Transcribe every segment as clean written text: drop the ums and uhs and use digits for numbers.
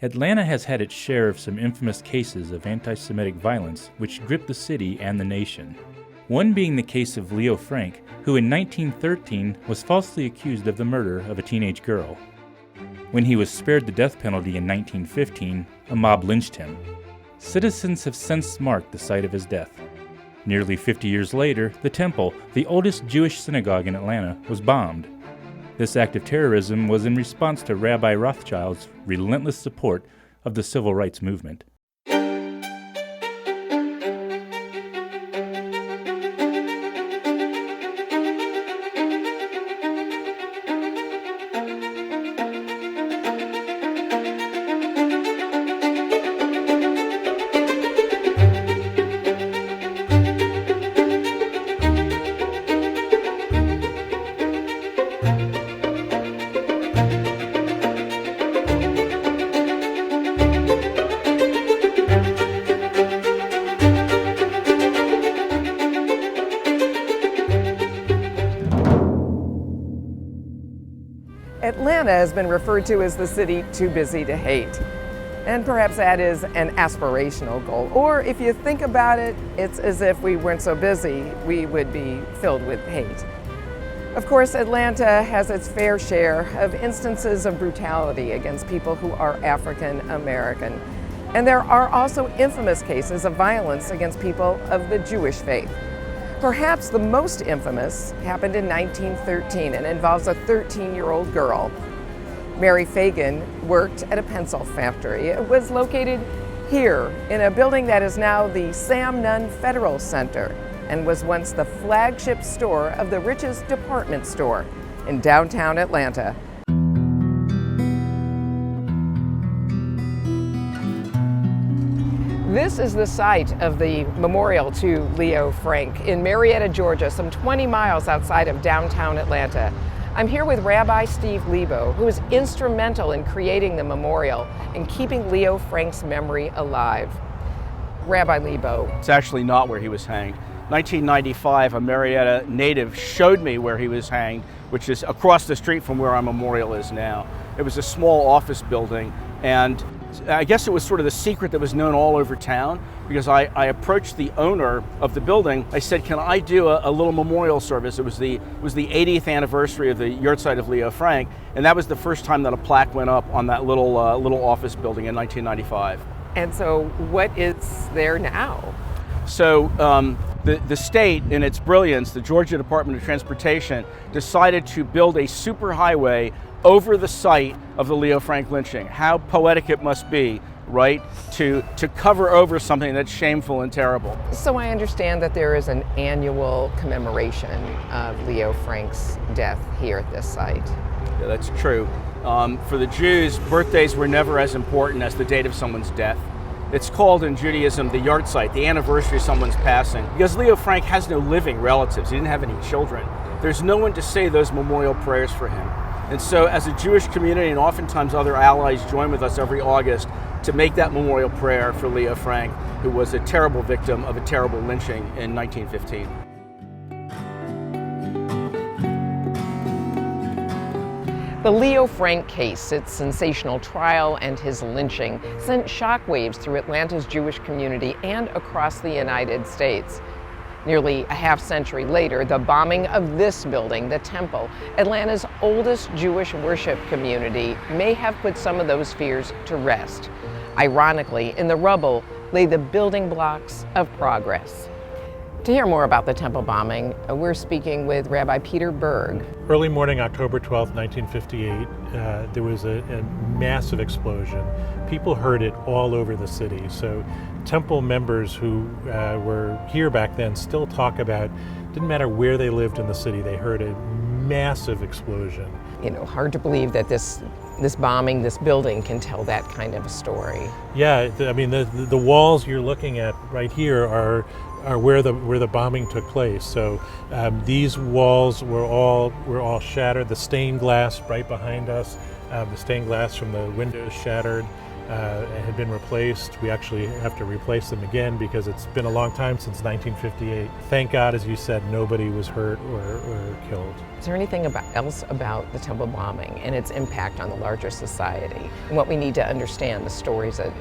Atlanta has had its share of some infamous cases of anti-Semitic violence which gripped the city and the nation. One being the case of Leo Frank, who in 1913 was falsely accused of the murder of a teenage girl. When he was spared the death penalty in 1915, a mob lynched him. Citizens have since marked the site of his death. Nearly 50 years later, the temple, the oldest Jewish synagogue in Atlanta, was bombed. This act of terrorism was in response to Rabbi Rothschild's relentless support of the civil rights movement. Atlanta has been referred to as the city too busy to hate. And perhaps that is an aspirational goal. Or if you think about it, it's as if we weren't so busy, we would be filled with hate. Of course, Atlanta has its fair share of instances of brutality against people who are African American. And there are also infamous cases of violence against people of the Jewish faith. Perhaps the most infamous happened in 1913 and involves a 13-year-old girl. Mary Fagan worked at a pencil factory. It was located here in a building that is now the Sam Nunn Federal Center and was once the flagship store of the richest department store in downtown Atlanta. This is the site of the memorial to Leo Frank in Marietta, Georgia, some 20 miles outside of downtown Atlanta. I'm here with Rabbi Steve Lebo, who was instrumental in creating the memorial and keeping Leo Frank's memory alive. Rabbi Lebo. It's actually not where he was hanged. 1995, a Marietta native showed me where he was hanged, which is across the street from where our memorial is now. It was a small office building, and I guess it was sort of the secret that was known all over town, because I approached the owner of the building. I said, can I do a little memorial service? It was the 80th anniversary of the yahrzeit of Leo Frank, and that was the first time that a plaque went up on that little office building in 1995. And so what is there now? So the state, in its brilliance, the Georgia Department of Transportation, decided to build a superhighway over the site of the Leo Frank lynching. How poetic it must be, right, to cover over something that's shameful and terrible. So I understand that there is an annual commemoration of Leo Frank's death here at this site. Yeah, that's true. For the Jews, birthdays were never as important as the date of someone's death. It's called in Judaism the yahrzeit, the anniversary of someone's passing. Because Leo Frank has no living relatives, he didn't have any children. There's no one to say those memorial prayers for him. And so as a Jewish community, and oftentimes other allies, join with us every August to make that memorial prayer for Leo Frank, who was a terrible victim of a terrible lynching in 1915. The Leo Frank case, its sensational trial and his lynching, sent shockwaves through Atlanta's Jewish community and across the United States. Nearly a half century later, the bombing of this building, the temple, Atlanta's oldest Jewish worship community, may have put some of those fears to rest. Ironically, in the rubble lay the building blocks of progress. To hear more about the temple bombing, we're speaking with Rabbi Peter Berg. Early morning, October 12, 1958, there was a massive explosion. People heard it all over the city. So temple members who were here back then still talk about, didn't matter where they lived in the city, they heard a massive explosion. You know, hard to believe that this bombing, this building can tell that kind of a story. Yeah, I mean, the walls you're looking at right here are where the bombing took place. So these walls were all shattered. The stained glass right behind us, the stained glass from the windows shattered. had been replaced. We actually have to replace them again because it's been a long time since 1958. Thank God, as you said, nobody was hurt or killed. Is there anything else about the temple bombing and its impact on the larger society and what we need to understand, the stories that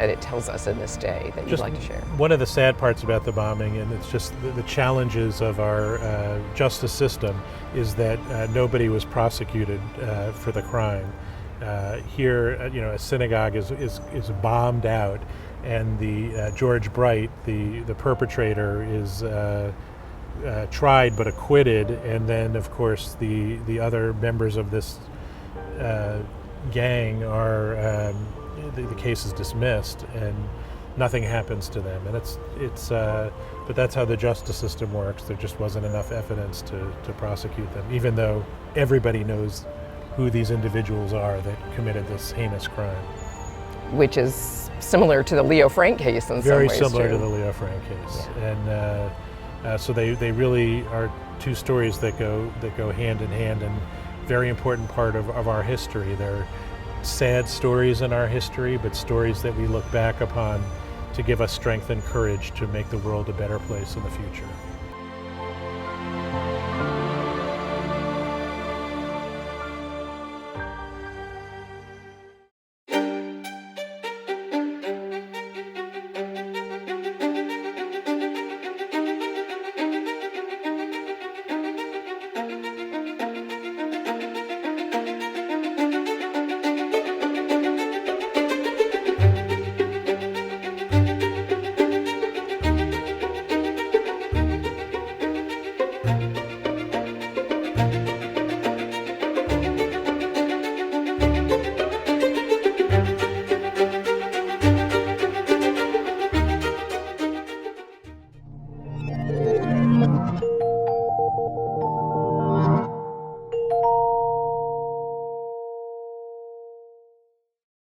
it tells us in this day that you'd like to share? One of the sad parts about the bombing, and it's just the challenges of our justice system, is that nobody was prosecuted for the crime. Here, a synagogue is bombed out, and the George Bright, the perpetrator, is tried but acquitted, and then of course the other members of this gang are the case is dismissed and nothing happens to them, and but that's how the justice system works. There just wasn't enough evidence to prosecute them, even though everybody knows who these individuals are that committed this heinous crime. Which is similar to the Leo Frank case in some ways. Very similar too. to the Leo Frank case, Yeah. and so they really are two stories that go hand in hand, and very important part of our history. They're sad stories in our history, but stories that we look back upon to give us strength and courage to make the world a better place in the future.